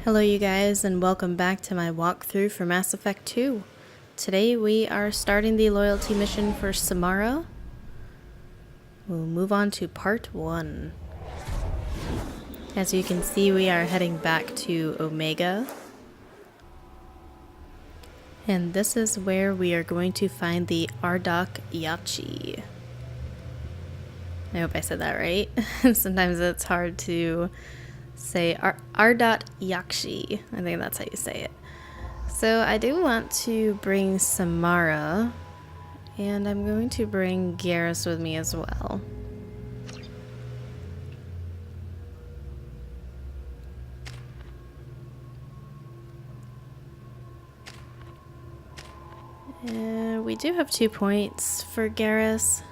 Hello you guys, and welcome back to my walkthrough for Mass Effect 2. Today we are starting the loyalty mission for Samara. We'll move on to part 1. As you can see, we are heading back to Omega. And this is where we are going to find the Ardak Yachi. I hope I said that right. Sometimes it's hard to say Ardat Yakshi. I think that's how you say it. So I do want to bring Samara, and I'm going to bring Garrus with me as well. And we do have 2 points for Garrus.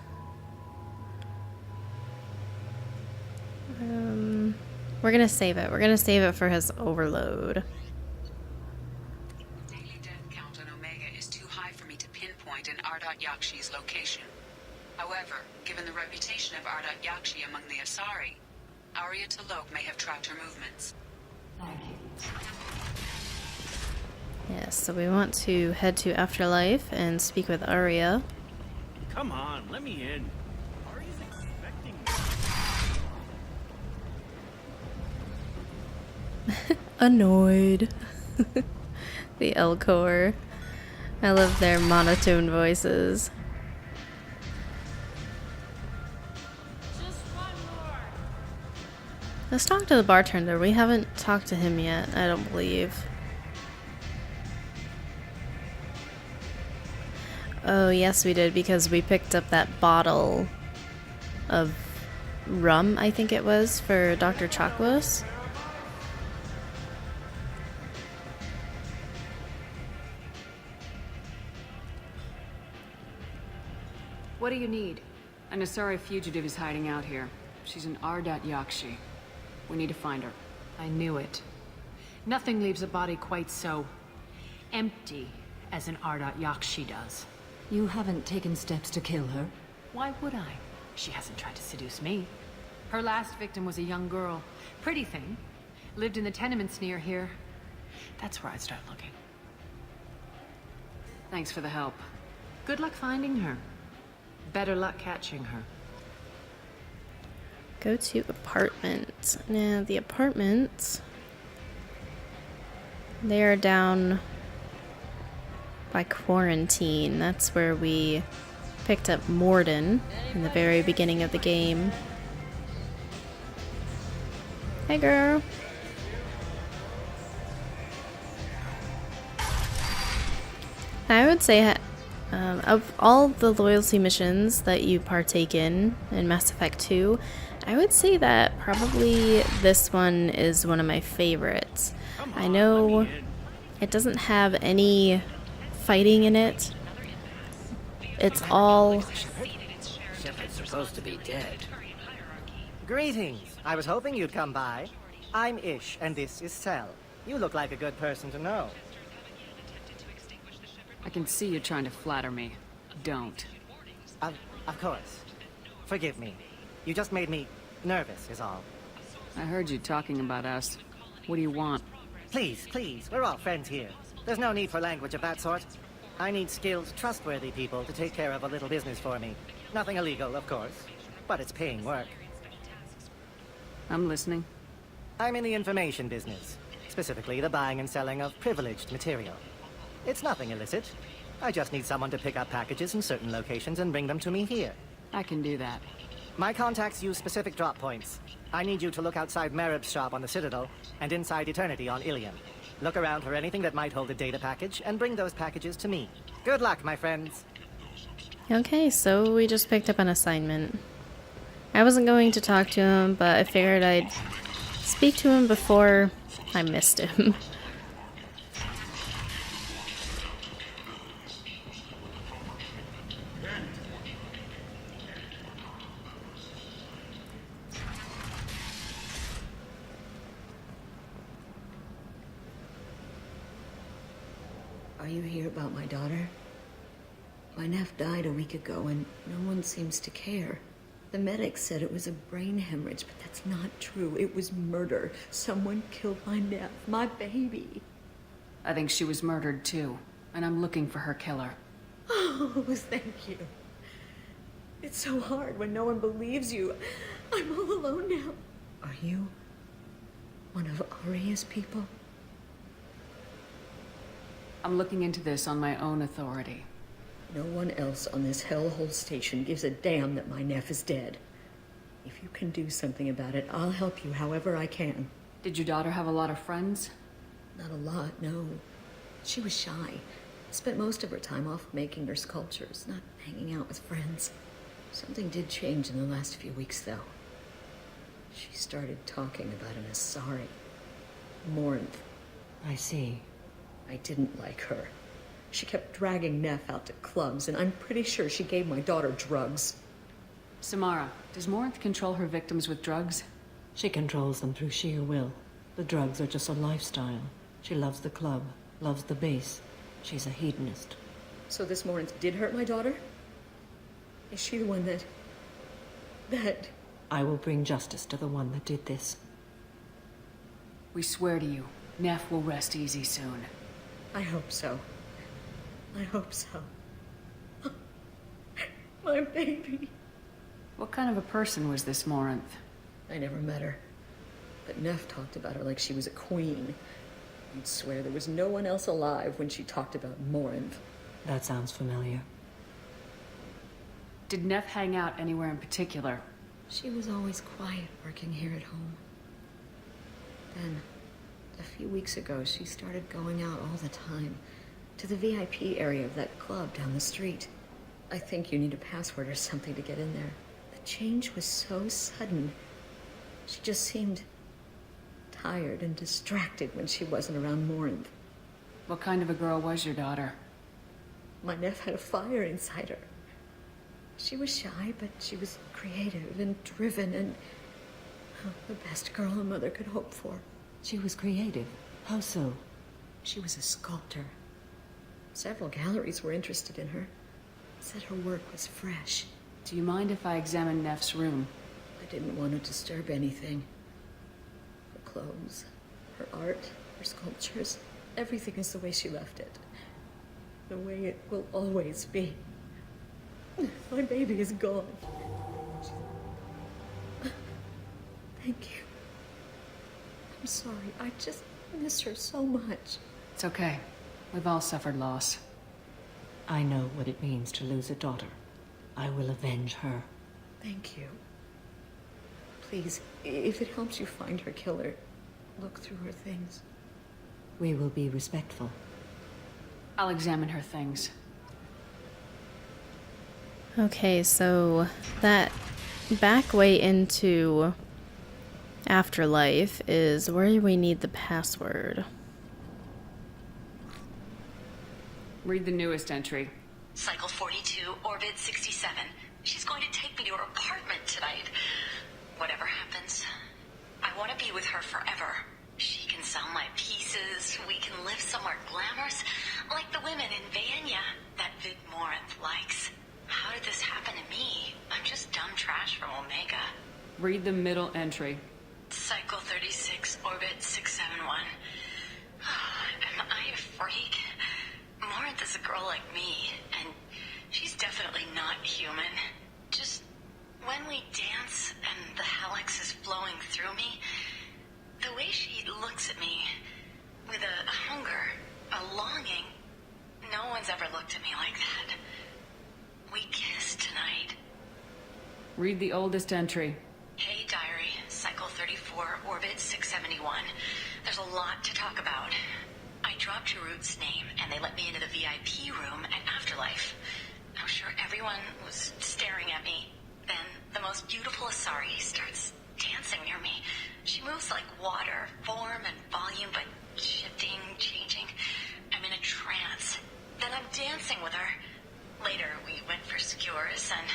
We're gonna save it. We're gonna save it for his overload. Daily death count on Omega is too high for me to pinpoint an Ardat Yakshi's location. However, given the reputation of Ardat Yakshi among the Asari, Aria T'Loak may have tracked her movements. Thank you. Yes, so we want to head to Afterlife and speak with Aria. Come on, let me in. Aria's expecting me. Annoyed. The Elcor. I love their monotone voices. Just one more. Let's talk to the bartender. We haven't talked to him yet, I don't believe. Oh, yes, we did, because we picked up that bottle of rum, I think it was, for Dr. Chakwas. What do you need? An Asari fugitive is hiding out here. She's an Ardat Yakshi. We need to find her. I knew it. Nothing leaves a body quite so empty as an Ardat Yakshi does. You haven't taken steps to kill her? Why would I? She hasn't tried to seduce me. Her last victim was a young girl. Pretty thing. Lived in the tenements near here. That's where I'd start looking. Thanks for the help. Good luck finding her. Better luck catching her. Go to apartment. Now, the apartments, they are down by quarantine. That's where we picked up Morden in the very beginning of the game. Hey, girl. I would say of all the loyalty missions that you partake in Mass Effect 2, I would say that probably this one is one of my favorites. I know it doesn't have any fighting in it. It's all... Shepard's supposed to be dead. Greetings. I was hoping you'd come by. I'm Ish, and this is Cell. You look like a good person to know. I can see you're trying to flatter me. Don't. Of course. Forgive me. You just made me nervous, is all. I heard you talking about us. What do you want? Please, please, we're all friends here. There's no need for language of that sort. I need skilled, trustworthy people to take care of a little business for me. Nothing illegal, of course, but it's paying work. I'm listening. I'm in the information business, specifically the buying and selling of privileged material. It's nothing illicit. I just need someone to pick up packages in certain locations and bring them to me here. I can do that. My contacts use specific drop points. I need you to look outside Merib's shop on the Citadel and inside Eternity on Ilium. Look around for anything that might hold a data package and bring those packages to me. Good luck, my friends. Okay, so we just picked up an assignment. I wasn't going to talk to him, but I figured I'd speak to him before I missed him. Are you here about my daughter? My nephew died a week ago and no one seems to care. The medics said it was a brain hemorrhage, but that's not true. It was murder. Someone killed my Neff, my baby. I think she was murdered too, and I'm looking for her killer. Oh, thank you. It's so hard when no one believes you. I'm all alone now. Are you one of Aria's people? I'm looking into this on my own authority. No one else on this hellhole station gives a damn that my Neff is dead. If you can do something about it, I'll help you however I can. Did your daughter have a lot of friends? Not a lot, no. She was shy. Spent most of her time off making her sculptures, not hanging out with friends. Something did change in the last few weeks, though. She started talking about an Asari. Morinth. I see. I didn't like her. She kept dragging Neff out to clubs, and I'm pretty sure she gave my daughter drugs. Samara, does Morinth control her victims with drugs? She controls them through sheer will. The drugs are just a lifestyle. She loves the club, loves the base. She's a hedonist. So this Morinth did hurt my daughter? Is she the one that... I will bring justice to the one that did this. We swear to you, Neff will rest easy soon. I hope so. I hope so. My baby. What kind of a person was this Morinth? I never met her. But Neff talked about her like she was a queen. You'd swear there was no one else alive when she talked about Morinth. That sounds familiar. Did Neff hang out anywhere in particular? She was always quiet working here at home. Then, a few weeks ago, she started going out all the time. To the VIP area of that club down the street. I think you need a password or something to get in there. The change was so sudden. She just seemed tired and distracted when she wasn't around Morinth. What kind of a girl was your daughter? My Neff had a fire inside her. She was shy, but she was creative and driven and the best girl a mother could hope for. She was creative. How so? She was a sculptor. Several galleries were interested in her. Said her work was fresh. Do you mind if I examine Neff's room? I didn't want to disturb anything. Her clothes, her art, her sculptures, everything is the way she left it. The way it will always be. My baby is gone. Thank you. I'm sorry. I just miss her so much. It's okay. We've all suffered loss. I know what it means to lose a daughter. I will avenge her. Thank you. Please, if it helps you find her killer, look through her things. We will be respectful. I'll examine her things. Okay, so that back way into Afterlife is where we need the password. Read the newest entry. Cycle 42, orbit 67. She's going to take me to her apartment tonight. Whatever happens, I want to be with her forever. She can sell my pieces. We can live somewhere glamorous, like the women in Vanya that Vid Morinth likes. How did this happen to me? I'm just dumb trash from Omega. Read the middle entry. Cycle 36, orbit 671. Am I a freak? Morinth is a girl like me, and she's definitely not human. Just when we dance and the helix is flowing through me, the way she looks at me with a hunger, a longing, no one's ever looked at me like that. We kissed tonight. Read the oldest entry. Hey, diary, cycle 34, orbit 671. There's a lot to talk about. I dropped Jarut's name, and they let me into the VIP room at Afterlife. I'm sure everyone was staring at me. Then the most beautiful Asari starts dancing near me. She moves like water, form and volume, but shifting, changing. I'm in a trance. Then I'm dancing with her. Later, we went for skewers, and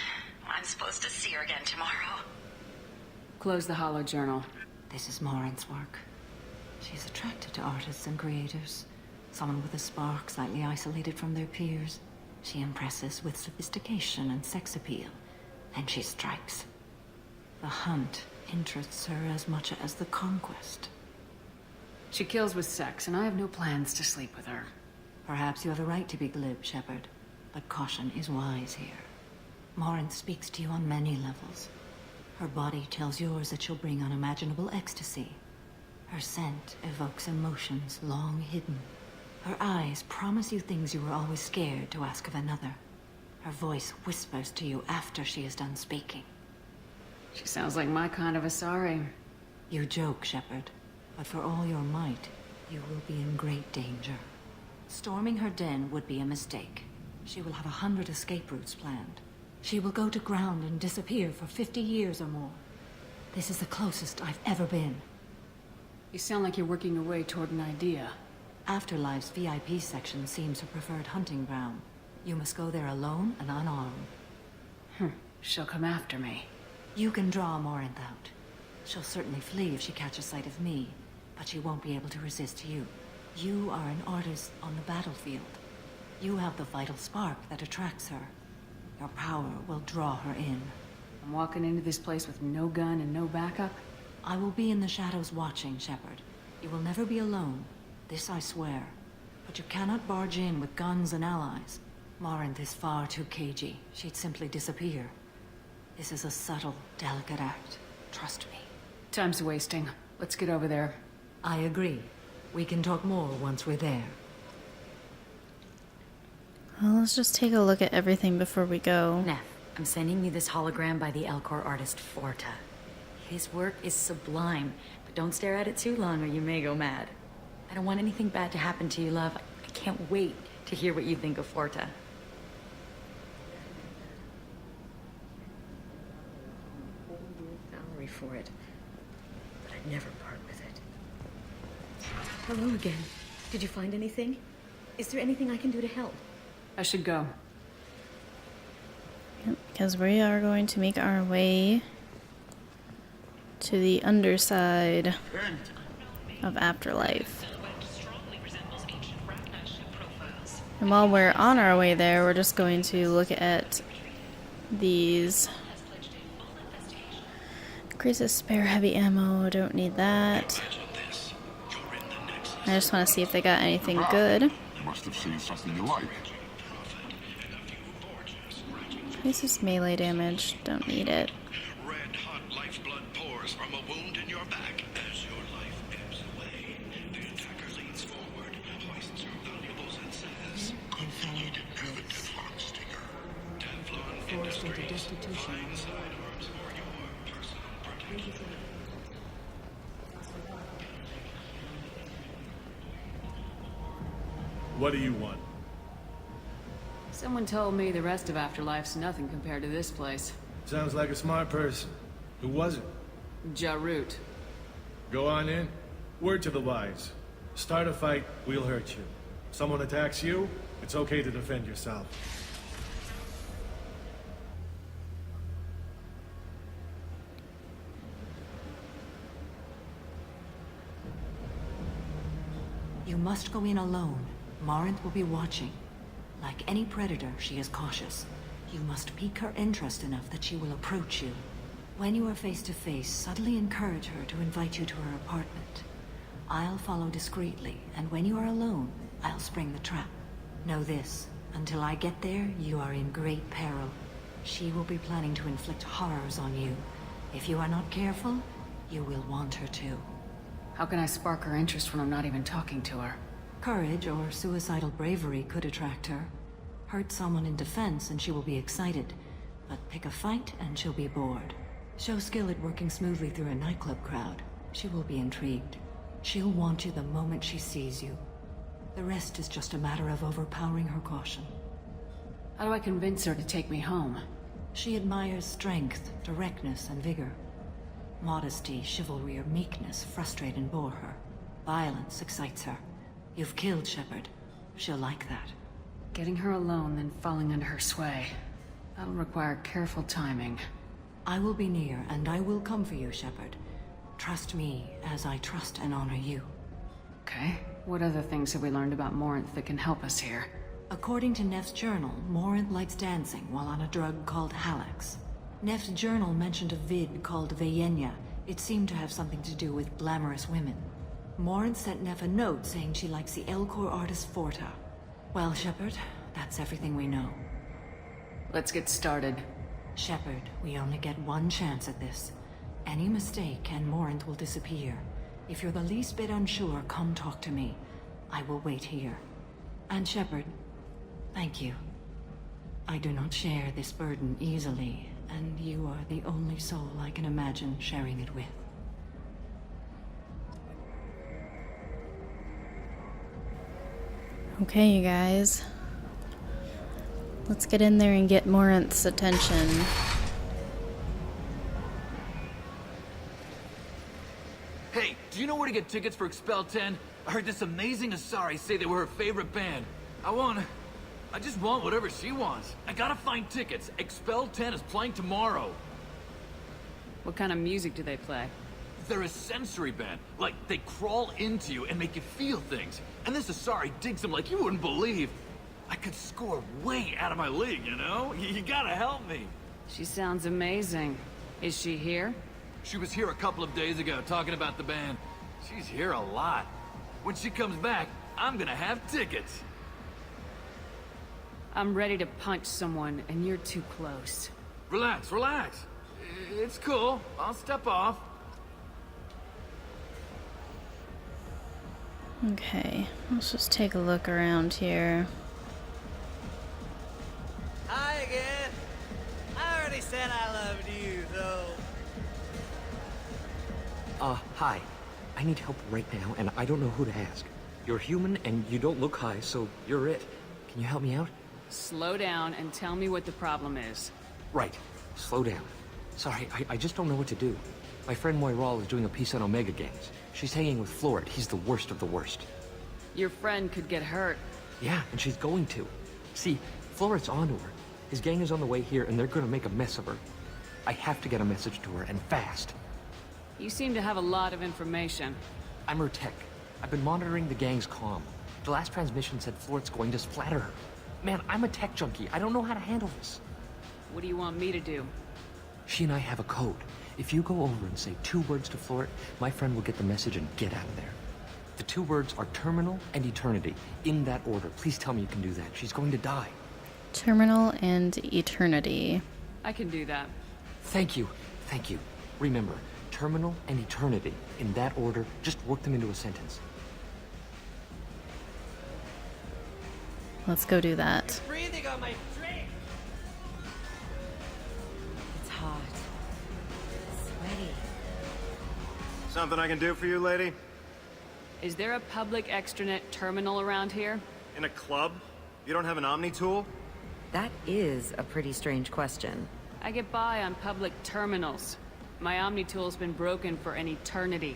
I'm supposed to see her again tomorrow. Close the hollow journal. This is Morinth's work. She's attracted to artists and creators. Someone with a spark, slightly isolated from their peers. She impresses with sophistication and sex appeal. And she strikes. The hunt interests her as much as the conquest. She kills with sex, and I have no plans to sleep with her. Perhaps you have a right to be glib, Shepard, but caution is wise here. Morinth speaks to you on many levels. Her body tells yours that she'll bring unimaginable ecstasy. Her scent evokes emotions long hidden. Her eyes promise you things you were always scared to ask of another. Her voice whispers to you after she is done speaking. She sounds like my kind of Asari. You joke, Shepard, but for all your might, you will be in great danger. Storming her den would be a mistake. She will have 100 escape routes planned. She will go to ground and disappear for 50 years or more. This is the closest I've ever been. You sound like you're working your way toward an idea. Afterlife's VIP section seems her preferred hunting ground. You must go there alone and unarmed. She'll come after me. You can draw Morinth out. She'll certainly flee if she catches sight of me, but she won't be able to resist you. You are an artist on the battlefield. You have the vital spark that attracts her. Your power will draw her in. I'm walking into this place with no gun and no backup. I will be in the shadows watching, Shepard. You will never be alone. This I swear. But you cannot barge in with guns and allies. Morinth is far too cagey. She'd simply disappear. This is a subtle, delicate act. Trust me. Time's wasting. Let's get over there. I agree. We can talk more once we're there. Well, let's just take a look at everything before we go. Neff, I'm sending you this hologram by the Elcor artist Forta. His work is sublime, but don't stare at it too long or you may go mad. I don't want anything bad to happen to you, love. I can't wait to hear what you think of Forta. Salary for it, but I'd never part with it. Hello again. Did you find anything? Is there anything I can do to help? I should go. Yep, because we are going to make our way to the underside of Afterlife. And while we're on our way there, we're just going to look at these. Increases spare heavy ammo, don't need that. I just want to see if they got anything good. You must have seen something you like. Increases melee damage, don't need it. Red hot lifeblood pours from a wound in your back. As your life ebbs away, the attacker leans forward, hoists your valuables and says, "Good thing you didn't have a Teflon stinger." Teflon Industries. Fine sidearms for your personal protection. What do you want? Someone told me the rest of Afterlife's nothing compared to this place. Sounds like a smart person. Who was it? Jarut. Go on in. Word to the wise. Start a fight, we'll hurt you. Someone attacks you, it's okay to defend yourself. You must go in alone. Morinth will be watching. Like any predator, she is cautious. You must pique her interest enough that she will approach you. When you are face to face, subtly encourage her to invite you to her apartment. I'll follow discreetly, and when you are alone, I'll spring the trap. Know this, until I get there, you are in great peril. She will be planning to inflict horrors on you. If you are not careful, you will want her to. How can I spark her interest when I'm not even talking to her? Courage or suicidal bravery could attract her. Hurt someone in defense and she will be excited, but pick a fight and she'll be bored. Show skill at working smoothly through a nightclub crowd. She will be intrigued. She'll want you the moment she sees you. The rest is just a matter of overpowering her caution. How do I convince her to take me home? She admires strength, directness, and vigor. Modesty, chivalry, or meekness frustrate and bore her. Violence excites her. You've killed Shepard. She'll like that. Getting her alone, then falling under her sway. That'll require careful timing. I will be near, and I will come for you, Shepard. Trust me, as I trust and honor you. Okay. What other things have we learned about Morinth that can help us here? According to Neff's journal, Morinth likes dancing while on a drug called Halax. Neff's journal mentioned a vid called Veyenya. It seemed to have something to do with glamorous women. Morin sent Neff a note saying she likes the Elcor artist Forta. Well, Shepard, that's everything we know. Let's get started. Shepard, we only get one chance at this. Any mistake and Morant will disappear. If you're the least bit unsure, come talk to me. I will wait here. And Shepard, thank you. I do not share this burden easily, and you are the only soul I can imagine sharing it with. Okay, you guys. Let's get in there and get Morant's attention. Hey, do you know where to get tickets for Expel 10? I heard this amazing Asari say they were her favorite band. I just want whatever she wants. I gotta find tickets. Expel 10 is playing tomorrow. What kind of music do they play? They're a sensory band. Like, they crawl into you and make you feel things. And this Asari digs them like you wouldn't believe. I could score way out of my league, you know? You gotta help me. She sounds amazing. Is she here? She was here a couple of days ago talking about the band. She's here a lot. When she comes back, I'm gonna have tickets. I'm ready to punch someone, and you're too close. Relax, relax. It's cool. I'll step off. Okay, let's just take a look around here. Hi again. I already said I loved you, though. Hi. I need help right now, and I don't know who to ask. You're human, and you don't look high, so you're it. Can you help me out? Slow down and tell me what the problem is. Right. Slow down. Sorry, I just don't know what to do. My friend Moiral is doing a piece on Omega gangs. She's hanging with Florid. He's the worst of the worst. Your friend could get hurt. Yeah, and she's going to. See, Florid's onto her. His gang is on the way here, and they're gonna make a mess of her. I have to get a message to her, and fast. You seem to have a lot of information. I'm her tech. I've been monitoring the gang's comm. The last transmission said Florid's going to splatter her. Man, I'm a tech junkie. I don't know how to handle this. What do you want me to do? She and I have a code. If you go over and say 2 words to Florid, my friend will get the message and get out of there. The 2 words are terminal and eternity. In that order. Please tell me you can do that. She's going to die. Terminal and eternity. I can do that. Thank you. Thank you. Remember, terminal and eternity. In that order, just work them into a sentence. Let's go do that. Breathing on my drink. It's hot. Sweaty. Something I can do for you, lady? Is there a public extranet terminal around here? In a club? You don't have an Omni tool? That is a pretty strange question. I get by on public terminals. My Omni tool's been broken for an eternity.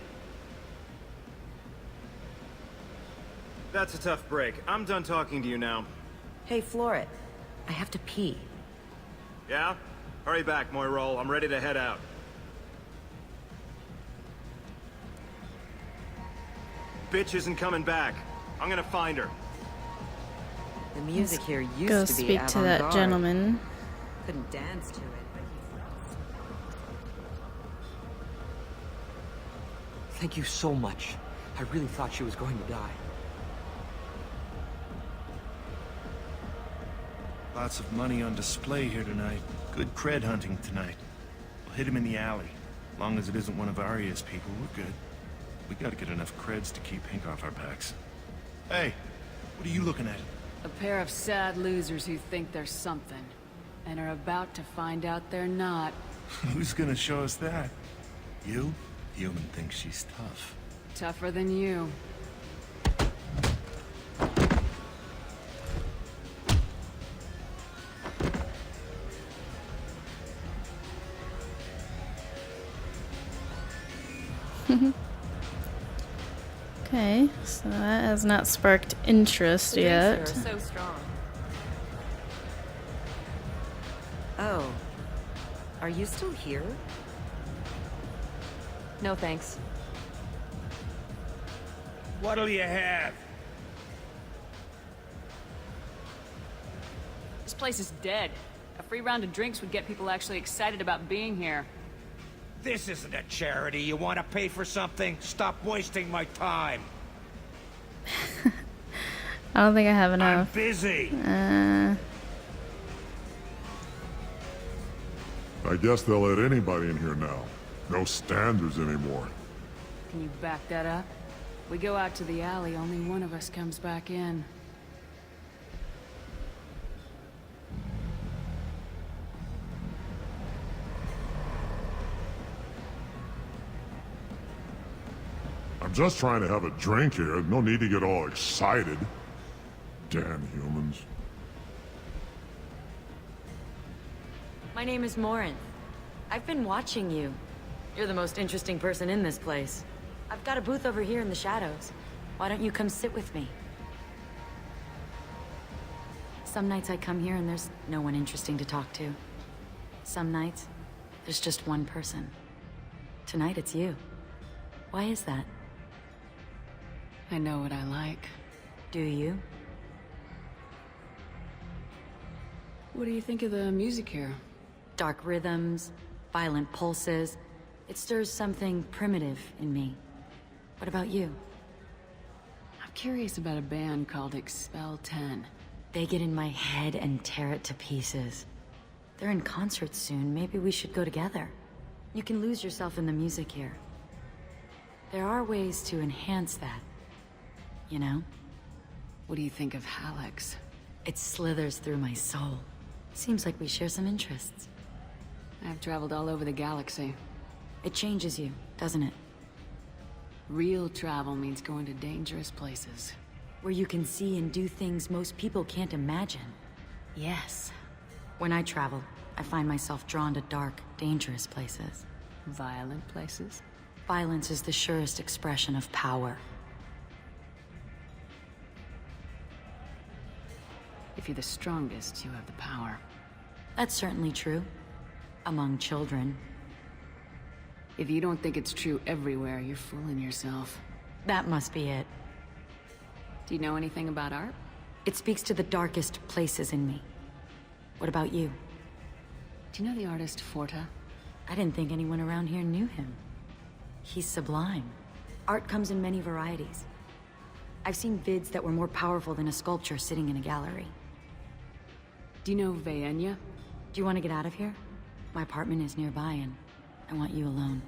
That's a tough break. I'm done talking to you now. Hey, Florid. I have to pee. Yeah? Hurry back, Moiral. I'm ready to head out. Bitch isn't coming back. I'm gonna find her. The music here used Go to be speak to that avant-garde. gentleman. Couldn't dance to it, but Thank you so much. I really thought she was going to die. Lots of money on display here tonight. Good cred hunting tonight. We'll hit him in the alley. Long as it isn't one of Arya's people, we're good. We gotta get enough creds to keep Pink off our backs. Hey, what are you looking at? A pair of sad losers who think they're something, and are about to find out they're not. Who's gonna show us that? You? The human thinks she's tough. Tougher than you. Okay, so that has not sparked interest yet. so strong. Oh. Are you still here? No, thanks. What'll you have? This place is dead. A free round of drinks would get people actually excited about being here. This isn't a charity. You want to pay for something? Stop wasting my time. I don't think I have enough. I'm busy. I guess they'll let anybody in here now. No standards anymore. Can you back that up? We go out to the alley, only one of us comes back in. I'm just trying to have a drink here. No need to get all excited. Damn humans. My name is Morin. I've been watching you. You're the most interesting person in this place. I've got a booth over here in the shadows. Why don't you come sit with me? Some nights I come here and there's no one interesting to talk to. Some nights, there's just one person. Tonight it's you. Why is that? I know what I like. Do you? What do you think of the music here? Dark rhythms, violent pulses. It stirs something primitive in me. What about you? I'm curious about a band called Expel 10. They get in my head and tear it to pieces. They're in concert soon. Maybe we should go together. You can lose yourself in the music here. There are ways to enhance that. You know? What do you think of Hallex? It slithers through my soul. Seems like we share some interests. I've traveled all over the galaxy. It changes you, doesn't it? Real travel means going to dangerous places. Where you can see and do things most people can't imagine. Yes. When I travel, I find myself drawn to dark, dangerous places. Violent places? Violence is the surest expression of power. If you're the strongest, you have the power. That's certainly true. Among children. If you don't think it's true everywhere, you're fooling yourself. That must be it. Do you know anything about art? It speaks to the darkest places in me. What about you? Do you know the artist Forta? I didn't think anyone around here knew him. He's sublime. Art comes in many varieties. I've seen vids that were more powerful than a sculpture sitting in a gallery. Do you know Vaenya? Do you want to get out of here? My apartment is nearby and I want you alone.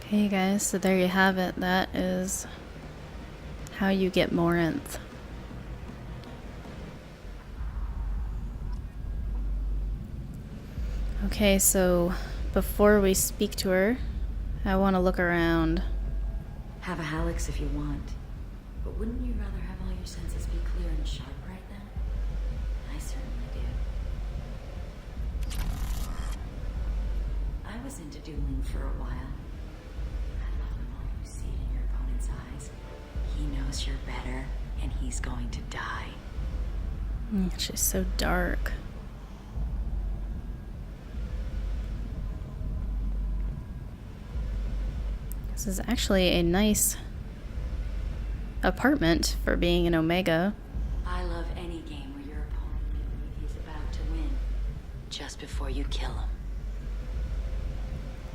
Okay guys, so there you have it. That is how you get Morinth. Okay, so before we speak to her, I want to look around. Have a Hallex if you want. But wouldn't you rather have all your senses be clear and sharp right now? I certainly do. I was into dueling for a while. I love the moment you see it in your opponent's eyes. He knows you're better, and he's going to die. She's so dark. This is actually a nice apartment for being an Omega. I love any game where your opponent can believe he's about to win just before you kill him.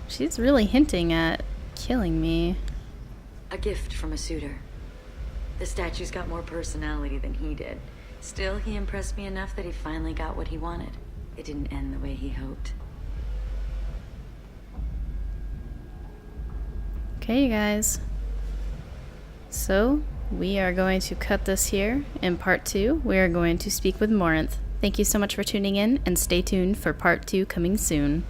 She's really hinting at killing me. A gift from a suitor. The statue's got more personality than he did. Still, he impressed me enough that he finally got what he wanted. It didn't end the way he hoped. Okay, you guys. So, we are going to cut this here. In part 2, we are going to speak with Morinth. Thank you so much for tuning in, and stay tuned for part 2 coming soon.